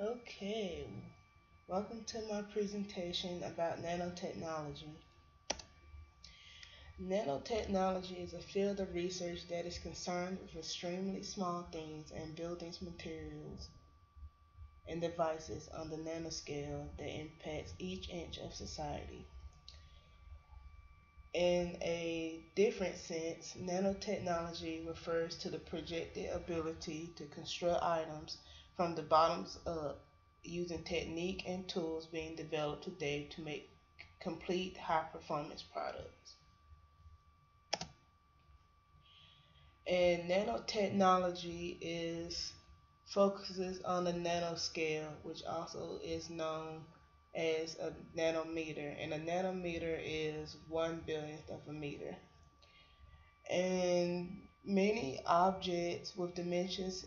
Okay, welcome to my presentation about nanotechnology. Nanotechnology is a field of research that is concerned with extremely small things and buildings, materials, and devices on the nanoscale that impacts each inch of society. In a different sense, nanotechnology refers to the projected ability to construct items from the bottoms up using technique and tools being developed today to make complete high performance products. And nanotechnology is focuses on the nanoscale, which also is known as a nanometer, and a nanometer is 1 billionth of a meter. And many objects with dimensions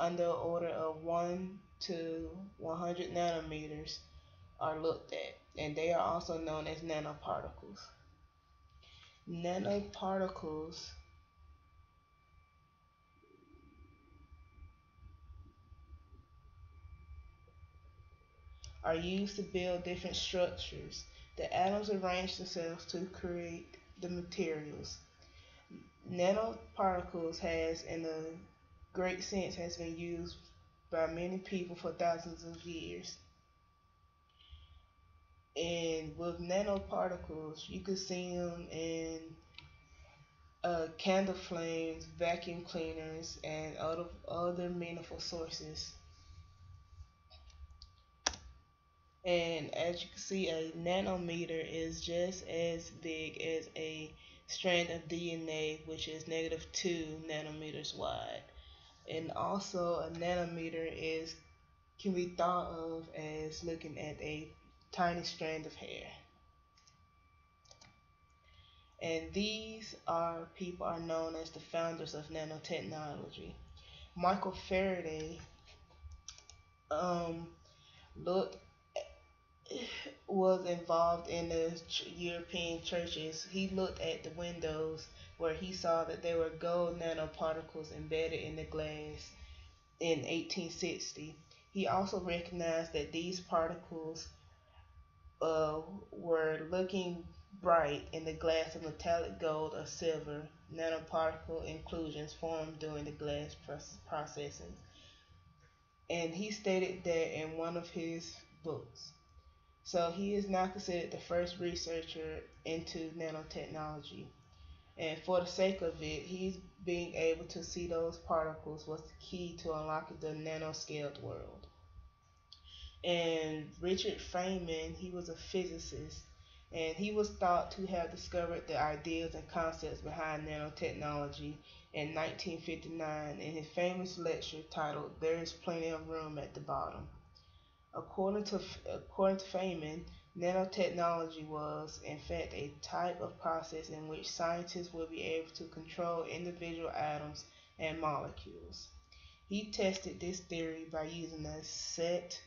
under the order of 1 to 100 nanometers are looked at, and they are also known as nanoparticles. Nanoparticles are used to build different structures. The atoms arrange themselves to create the materials. Nanoparticles has, in a great sense, has been used by many people for thousands of years. And with nanoparticles, you can see them in candle flames, vacuum cleaners, and other meaningful sources. And as you can see, a nanometer is just as big as a strand of DNA, which is -2 nanometers wide. And also, a nanometer is can be thought of as looking at a tiny strand of hair. And these are people are known as the founders of nanotechnology. Michael Faraday um, looked was involved in the European churches. He looked at the windows where he saw that there were gold nanoparticles embedded in the glass in 1860. He also recognized that these particles uh, were looking bright in the glass of metallic gold or silver. Nanoparticle inclusions formed during the glass processing. And he stated that in one of his books. So he is now considered the first researcher into nanotechnology. And for the sake of it, he's being able to see those particles was the key to unlocking the nanoscaled world. And Richard Feynman, he was a physicist, and he was thought to have discovered the ideas and concepts behind nanotechnology in 1959 in his famous lecture titled "There is Plenty of Room at the Bottom." According to Feynman, nanotechnology was, in fact, a type of process in which scientists will be able to control individual atoms and molecules. He tested this theory by using a set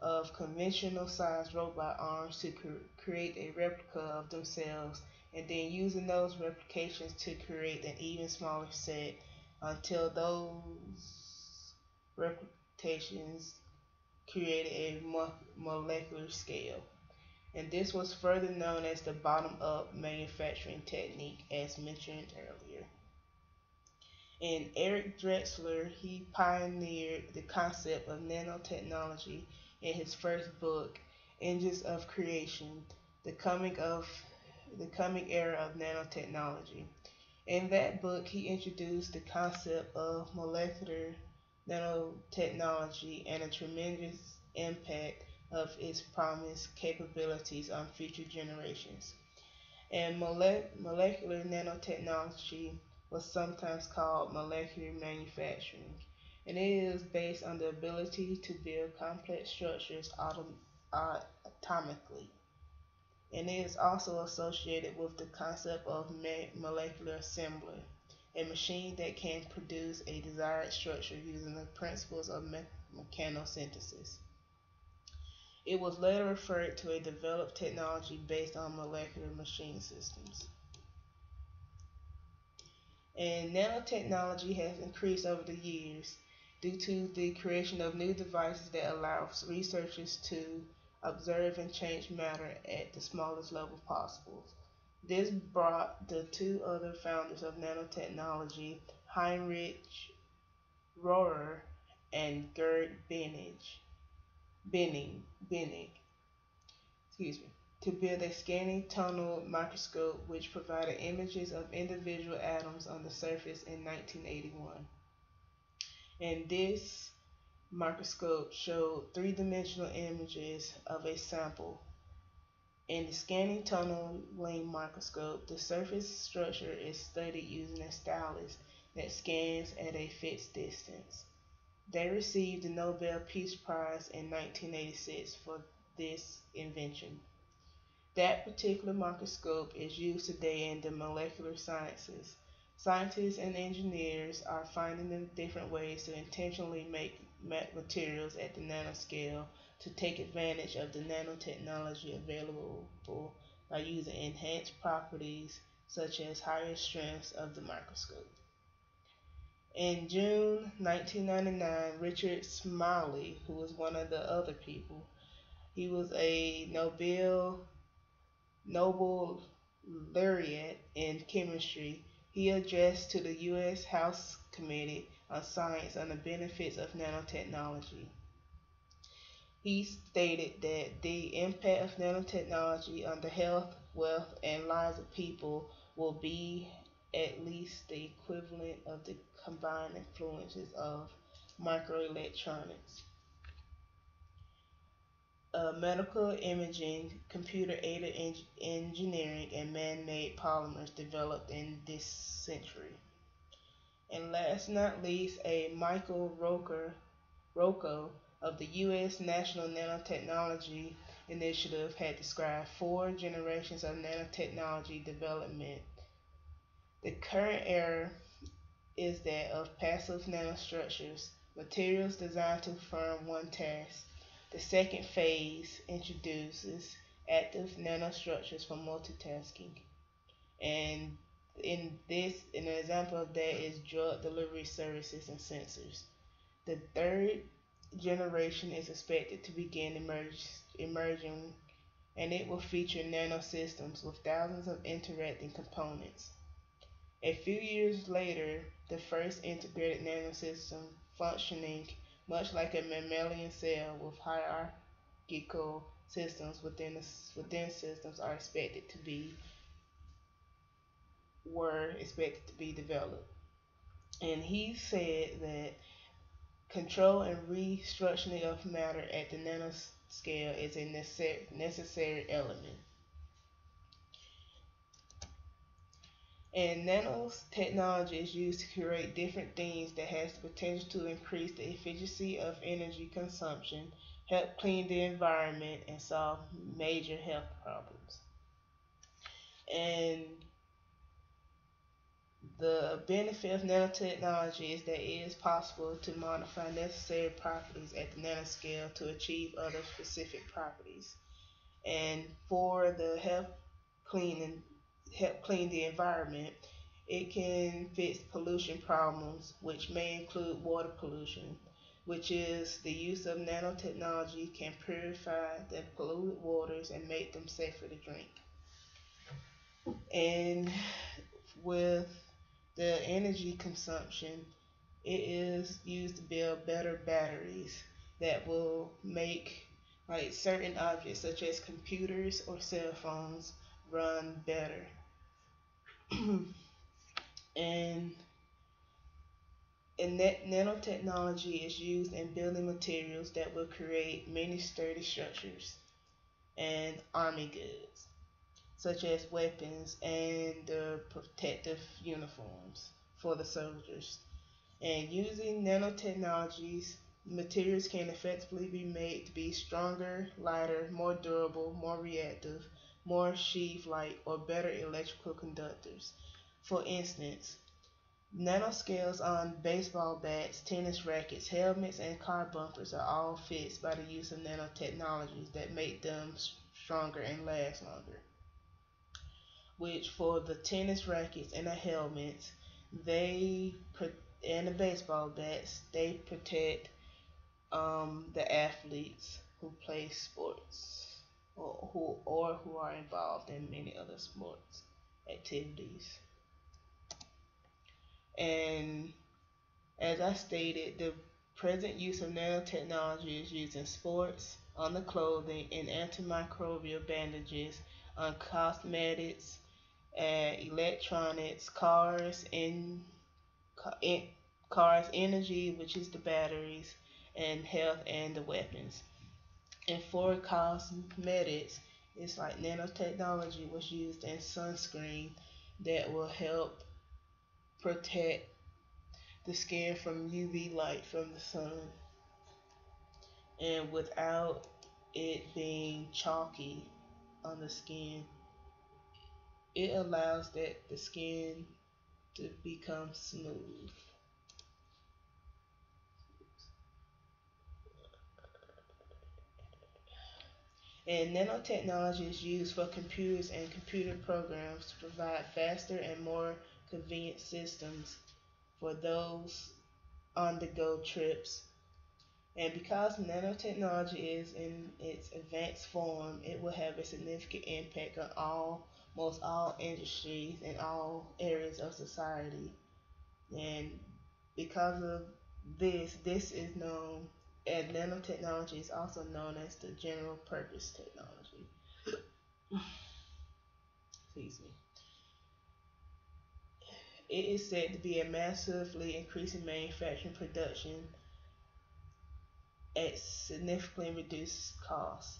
of conventional sized robot arms to create a replica of themselves, and then using those replications to create an even smaller set until those replications created a molecular scale. And this was further known as the bottom up manufacturing technique, as mentioned earlier. And Eric Drexler, he pioneered the concept of nanotechnology in his first book, Engines of Creation, the coming of the coming era of nanotechnology. In that book, he introduced the concept of molecular nanotechnology and a tremendous impact of its promised capabilities on future generations. And molecular nanotechnology was sometimes called molecular manufacturing, and it is based on the ability to build complex structures atomically. And it is also associated with the concept of molecular assembly, a machine that can produce a desired structure using the principles of mechanosynthesis. It was later referred to a developed technology based on molecular machine systems. And nanotechnology has increased over the years. due to the creation of new devices that allow researchers to observe and change matter at the smallest level possible. This brought the two other founders of nanotechnology, Heinrich Rohrer and Gerd Bennig, excuse me, to build a scanning tunnel microscope which provided images of individual atoms on the surface in 1981. And this microscope showed three-dimensional images of a sample. In the scanning tunneling microscope, the surface structure is studied using a stylus that scans at a fixed distance. They received the Nobel Peace Prize in 1986 for this invention. That particular microscope is used today in the molecular sciences. Scientists and engineers are finding different ways to intentionally make materials at the nanoscale to take advantage of the nanotechnology available by using enhanced properties such as higher strengths of the microscope. In June 1999, Richard Smalley, who was one of the other people, he was a Nobel laureate in chemistry. He addressed to the U.S. House Committee on Science on the benefits of nanotechnology. He stated that the impact of nanotechnology on the health, wealth, and lives of people will be at least the equivalent of the combined influences of microelectronics, medical imaging, computer-aided engineering, and man-made polymers developed in this century. And last but not least, a Michael Rocco of the U.S. National Nanotechnology Initiative had described four generations of nanotechnology development. The current era is that of passive nanostructures, materials designed to perform one task. The second phase introduces active nanostructures for multitasking. And an example of that is drug delivery services and sensors. The third generation is expected to begin emerging, and it will feature nanosystems with thousands of interacting components. A few years later, the first integrated nanosystem functioning much like a mammalian cell with hierarchical systems within systems were expected to be developed. And he said that control and restructuring of matter at the nanoscale is a necessary element. And nanotechnology is used to create different things that has the potential to increase the efficiency of energy consumption, help clean the environment, and solve major health problems. And the benefit of nanotechnology is that it is possible to modify necessary properties at the nanoscale to achieve other specific properties. And for the help clean the environment, it can fix pollution problems, which may include water pollution, which is the use of nanotechnology can purify the polluted waters and make them safer to drink. And with the energy consumption, it is used to build better batteries that will make like certain objects such as computers or cell phones run better. and nanotechnology is used in building materials that will create many sturdy structures and army goods, such as weapons and protective uniforms for the soldiers. And using nanotechnologies, materials can effectively be made to be stronger, lighter, more durable, more reactive, more sheath-like, or better electrical conductors. For instance, nanoscales on baseball bats, tennis rackets, helmets, and car bumpers are all fixed by the use of nanotechnologies that make them stronger and last longer. Which for the tennis rackets and the helmets, they and the baseball bats, they protect the athletes who play sports or who are involved in many other sports activities. And as I stated, the present use of nanotechnology is used in sports, on the clothing, in antimicrobial bandages, on cosmetics, electronics, in cars, energy, which is the batteries, and health and the weapons. And for cosmetics, it's like nanotechnology was used in sunscreen that will help protect the skin from UV light from the sun, and without it being chalky on the skin, it allows that the skin to become smooth. And nanotechnology is used for computers and computer programs to provide faster and more convenient systems for those on the go trips. And because nanotechnology is in its advanced form, it will have a significant impact on almost all industries and all areas of society. And because of this is known, and nanotechnology is also known as the general purpose technology. Excuse me. It is said to be a massively increasing manufacturing production at significantly reduced costs.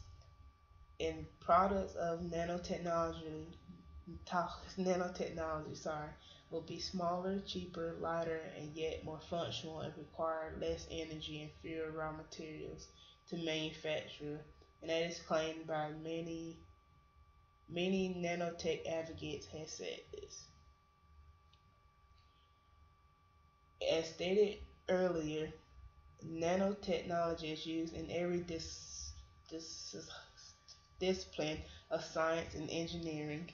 In products of nanotechnology, will be smaller, cheaper, lighter, and yet more functional and require less energy and fewer raw materials to manufacture. And that is claimed by many nanotech advocates have said this. As stated earlier, nanotechnology is used in every dis- discipline of science and engineering.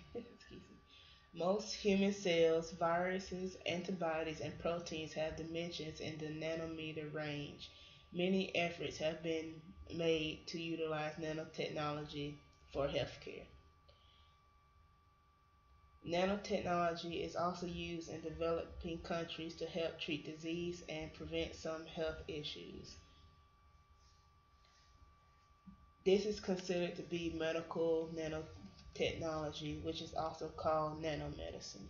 Most human cells, viruses, antibodies, and proteins have dimensions in the nanometer range. Many efforts have been made to utilize nanotechnology for healthcare. Nanotechnology is also used in developing countries to help treat disease and prevent some health issues. This is considered to be medical nanotechnology, which is also called nanomedicine.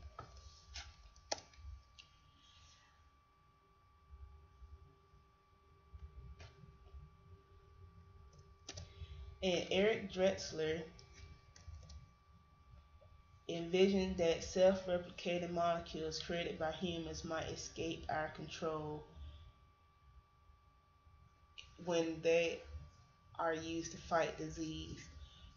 And Eric Drexler envisioned that self-replicating molecules created by humans might escape our control when they are used to fight disease.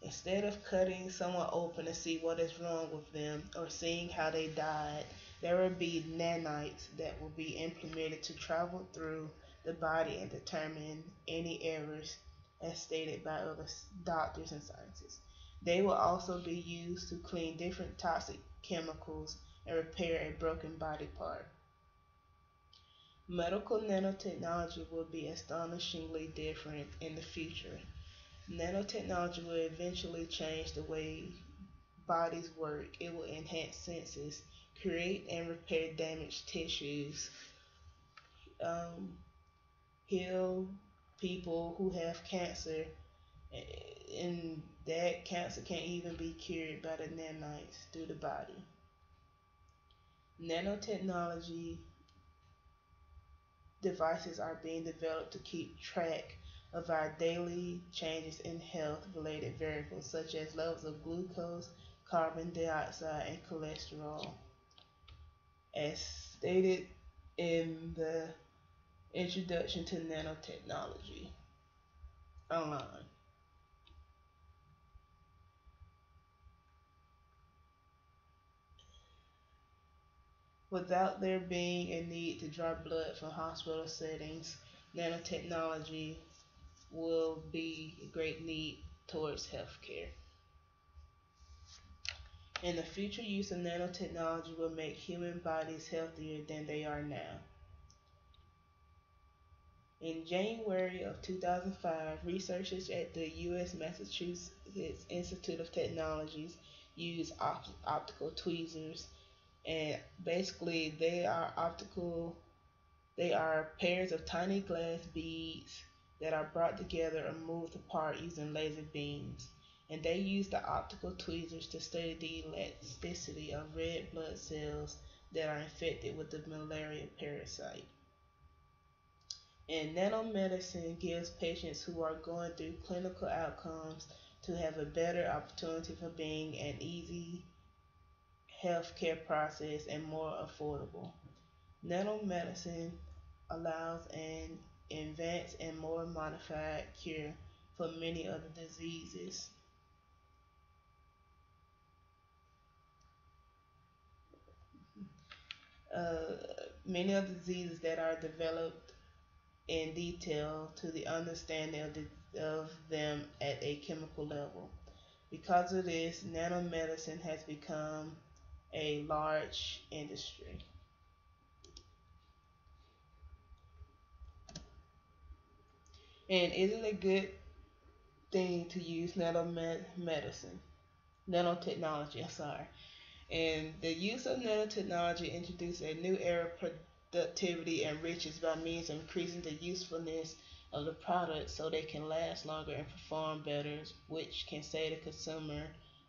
Instead of cutting someone open to see what is wrong with them or seeing how they died, there will be nanites that will be implemented to travel through the body and determine any errors, as stated by other doctors and scientists. They will also be used to clean different toxic chemicals and repair a broken body part. Medical nanotechnology will be astonishingly different in the future. Nanotechnology will eventually change the way bodies work. It will enhance senses, create and repair damaged tissues, um, heal people who have cancer, and that cancer can't even be cured by the nanites through the body. Nanotechnology devices are being developed to keep track of our daily changes in health related variables such as levels of glucose, carbon dioxide, and cholesterol, as stated in the introduction to nanotechnology online. Without there being a need to draw blood from hospital settings, nanotechnology will be a great need towards healthcare. And the future use of nanotechnology will make human bodies healthier than they are now. In January of 2005, researchers at the U.S. Massachusetts Institute of Technologies used optical tweezers, and basically they are pairs of tiny glass beads that are brought together or moved apart using laser beams. And they use the optical tweezers to study the elasticity of red blood cells that are infected with the malaria parasite. And nanomedicine gives patients who are going through clinical outcomes to have a better opportunity for being an easy healthcare process and more affordable. Nanomedicine allows an advanced and more modified cure for many other diseases. Uh, Many of the diseases that are developed in detail to the understanding of them at a chemical level. Because of this, nanomedicine has become a large industry. And is it a good thing to use nanomedicine? Nanotechnology, I'm sorry. And the use of nanotechnology introduces a new era of productivity and riches by means of increasing the usefulness of the products so they can last longer and perform better, which can save the consumer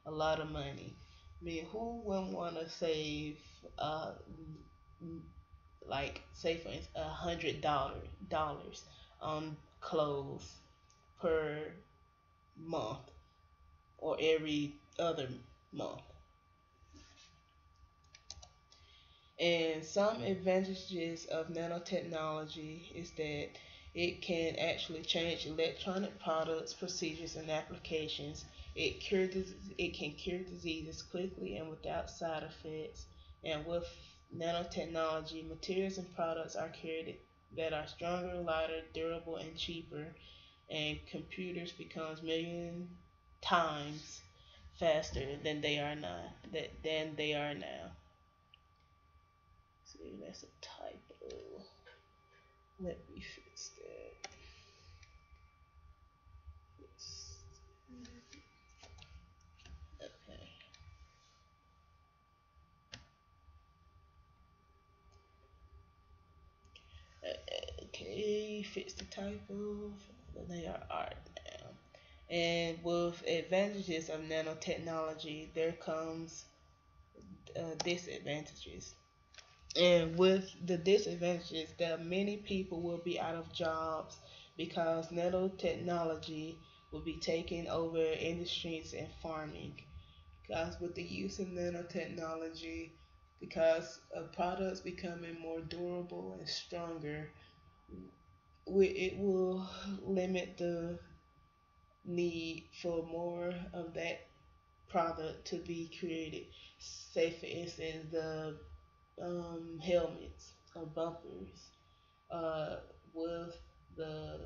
a lot of money. I mean, who wouldn't want to save, like, say for instance, $100 on clothes per month or every other month? And some advantages of nanotechnology is that it can actually change electronic products, procedures, and applications. It can cure diseases quickly and without side effects. And with nanotechnology, materials and products are created that are stronger, lighter, durable, and cheaper. And computers becomes million times faster than they are now. Than they are now. See, that's a typo. Let me fix that. Okay. Okay, fix the typo. They are art now. And with advantages of nanotechnology, there comes disadvantages. And with the disadvantages, that many people will be out of jobs because nanotechnology will be taking over industries and farming. Because with the use of nanotechnology, because of products becoming more durable and stronger, it will limit the need for more of that product to be created. Say, for instance, the helmets or bumpers uh, with the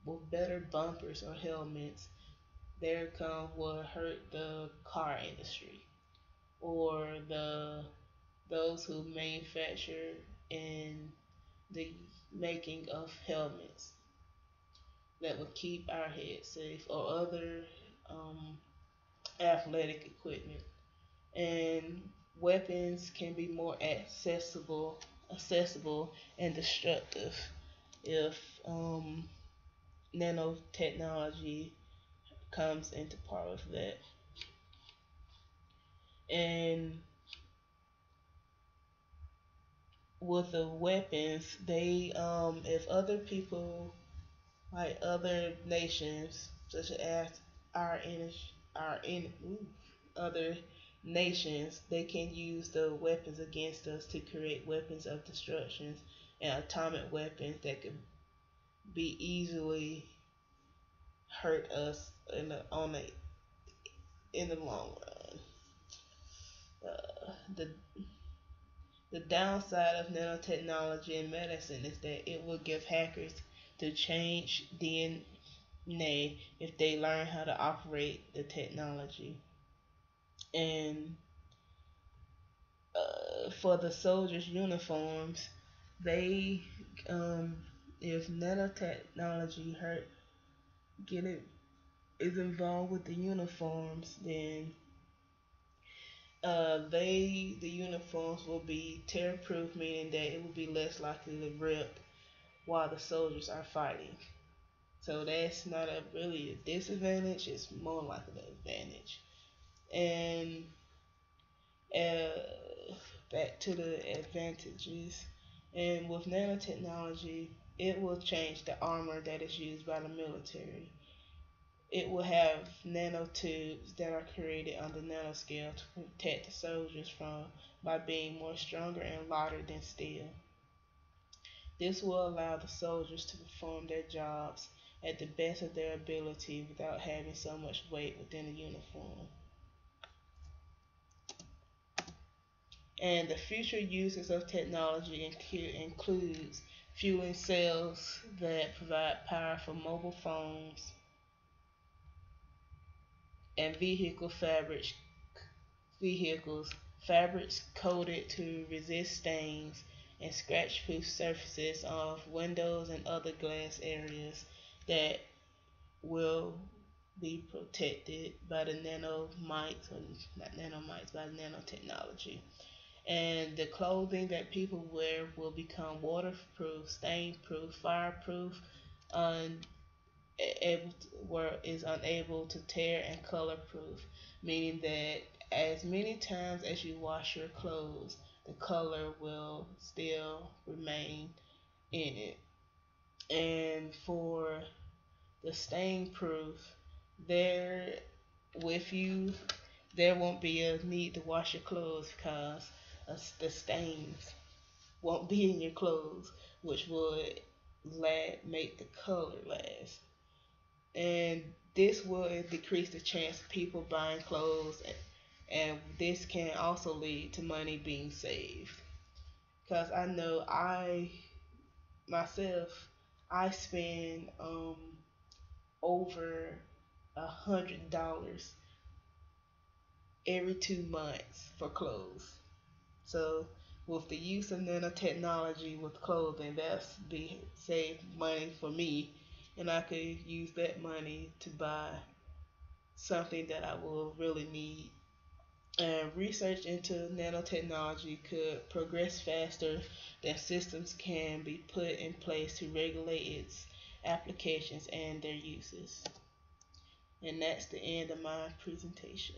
with better bumpers or helmets, there come will hurt the car industry or those who manufacture in the making of helmets that will keep our heads safe or other um, athletic equipment. And weapons can be more accessible and destructive if nanotechnology comes into part of that. And with the weapons, they if other people like other nations such as our in our in ooh, other nations, they can use the weapons against us to create weapons of destruction and atomic weapons that could be easily hurt us in the long run. The downside of nanotechnology in medicine is that it will give hackers to change DNA if they learn how to operate the technology. And for the soldiers' uniforms, they um, if nanotechnology hurt get it is involved with the uniforms, then the uniforms will be tear proof, meaning that it will be less likely to rip while the soldiers are fighting. So that's not a really a disadvantage, it's more like an advantage. And back to the advantages. And with nanotechnology, it will change the armor that is used by the military. It will have nanotubes that are created on the nanoscale to protect the soldiers from by being more stronger and lighter than steel. This will allow the soldiers to perform their jobs at the best of their ability without having so much weight within the uniform. And the future uses of technology includes fueling cells that provide power for mobile phones and vehicles, fabrics coated to resist stains and scratch-proof surfaces of windows and other glass areas that will be protected by the nanomites, or not nanomites, by nanotechnology. And the clothing that people wear will become waterproof, stain-proof, fireproof, and is unable to tear, and color proof, meaning that as many times as you wash your clothes, the color will still remain in it. And for the stain proof, there with you there won't be a need to wash your clothes because the stains won't be in your clothes, which would make the color last. And this will decrease the chance of people buying clothes, and this can also lead to money being saved. Because I know myself, I spend over $100 every 2 months for clothes. So with the use of nanotechnology with clothing, that's be save money for me, and I could use that money to buy something that I will really need. And research into nanotechnology could progress faster than systems can be put in place to regulate its applications and their uses. And that's the end of my presentation.